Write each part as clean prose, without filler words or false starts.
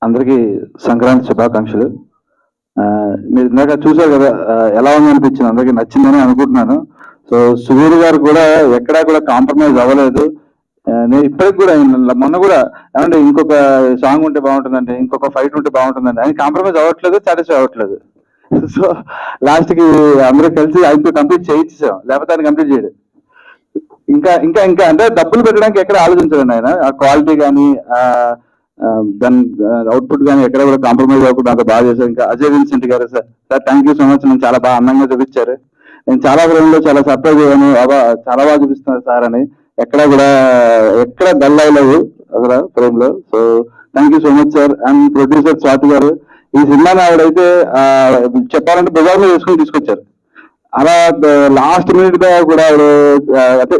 అందరికీ సంక్రాంతి శుభాకాంక్షలు. మీరు ఇందాక చూసారు కదా, ఎలా ఉందనిపించింది, అందరికీ నచ్చిందని అనుకుంటున్నాను. సో సుధీర్ గారు కూడా ఎక్కడా కూడా కాంప్రమైజ్ అవ్వలేదు. నేను ఇప్పటికి కూడా మొన్న కూడా ఏమంటే ఇంకొక సాంగ్ ఉంటే బాగుంటుందండి, ఇంకొక ఫైట్ ఉంటే బాగుంటుందండి అని కాంప్రమైజ్ అవ్వట్లేదు, సాటిస్ఫై అవ్వట్లేదు. సో లాస్ట్ కి అందరూ కలిసి ఆయనతో కంప్లీట్ చేయించాం, లేకపోతే ఆయన కంప్లీట్ చేయడు. ఇంకా ఇంకా ఇంకా అంటే డబ్బులు పెట్టడానికి ఎక్కడ ఆలోచించండి ఆయన. ఆ క్వాలిటీ కానీ దాని అవుట్పుట్ కానీ ఎక్కడ కూడా కాంప్రమైజ్ అవ్వకుండా అంత బాగా చేశారు. ఇంకా అజయ్ విన్సెంట్ గారు sir thank you so much. నేను చాలా బాగా అందంగా చూపించారు. నేను చాలా ఫ్రేమ్లో చాలా సర్ప్రైజ్ అయ్యాను, చాలా బాగా చూపిస్తున్నారు సార్ అని. ఎక్కడ కూడా ఎక్కడ డల్ అవ్వలేదు అసలు ఫ్రేమ్ లో. So thank you so much sir. And producer Swathi గారు, ఈ సినిమాని ఆవిడైతే చెప్పాలంటే బజార్ లో వేసుకొని తీసుకొచ్చారు. అలా లాస్ట్ మినిట్ గా కూడా ఆవిడ అంటే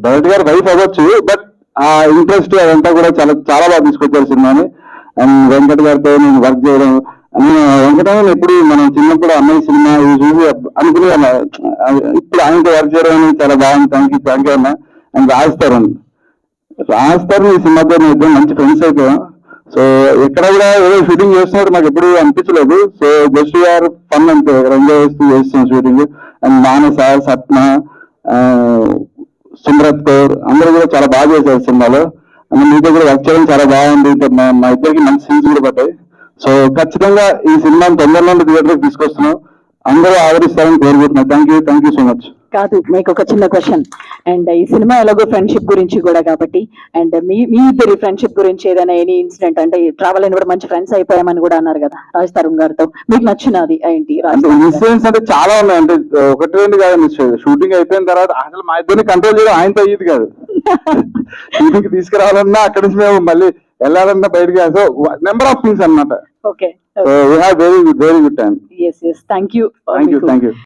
డైరెక్ట్ గారు వైఫ్ అవ్వచ్చు, బట్ ఆ ఇంట్రెస్ట్ అదంతా కూడా చాలా చాలా బాగా తీసుకొచ్చారు సినిమాని. అండ్ వెంకట్ గారితో నేను వర్క్ చేయడం, వెంకటరామన్ ఎప్పుడు మనం చిన్నప్పుడు అన్నయ్య సినిమా చూసి అనుకునే ఇప్పుడు ఆయనతో వర్క్ చేయడం అని చాలా బాగుంది. థ్యాంక్ యూ అన్న. అండ్ రాస్తారు ఈ సినిమాతో ఇద్దరు మంచి ఫ్రెండ్స్ అయిపోయాం. సో ఎక్కడ కూడా ఏదో షూటింగ్ చేస్తున్నట్టు నాకు ఎప్పుడు అనిపించలేదు. సో జస్ట్ ఆర్ ఫన్ అంతే, ఎంజాయ్ చేస్తున్నాం షూటింగ్. అండ్ మానస, సత్న, సుమ్రత్ కౌర్ అందరూ కూడా చాలా బాగా చేశారు సినిమాలో. అండ్ మీతో కూడా వర్క్ చేయడం చాలా బాగుంది. మా ఇద్దరికి మంచి సీన్స్ కూడా పడ్డాయి. సో ఖచ్చితంగా ఈ సినిమాని తొందరలో థియేటర్కి తీసుకొస్తున్నాం, అందరూ ఆదరిస్తారని కోరుకుంటున్నాం. Thank you so much. కాదు, మీకు ఒక చిన్న క్వశ్చన్. అండ్ ఈ సినిమా ఎలాగో ఫ్రెండ్షిప్ గురించి కూడా కాబట్టి, అండ్ మీ ఇద్దరి ఫ్రెండ్షిప్ గురించి ఏదైనా ఎనీ ఇన్సిడెంట్, అంటే ట్రావెల్ అయిన కూడా మంచి ఫ్రెండ్స్ అయిపోయామని కూడా అన్నారు కదా రాజ్ తరుణ్ గారితో, మీకు నచ్చినది ఏంటి? ఇన్సిడెంట్స్ అంటే చాలా ఉన్నాయి, అంటే ఒకటి రెండు కాదు. షూటింగ్ అయిపోయిన తర్వాత అసలు మా ఇద్దరిని కంట్రోల్ చేయడం ఆయనతో అయ్యేది కాదు. షూటింగ్ తీసుకురావాలన్నా అక్కడి నుంచి మేము మళ్ళీ వెళ్ళాలన్నా బయటకి. సో నెంబర్ ఆఫ్ థింగ్స్ అన్నమాట. Okay, so we have very good time. yes, thank you. Thank you.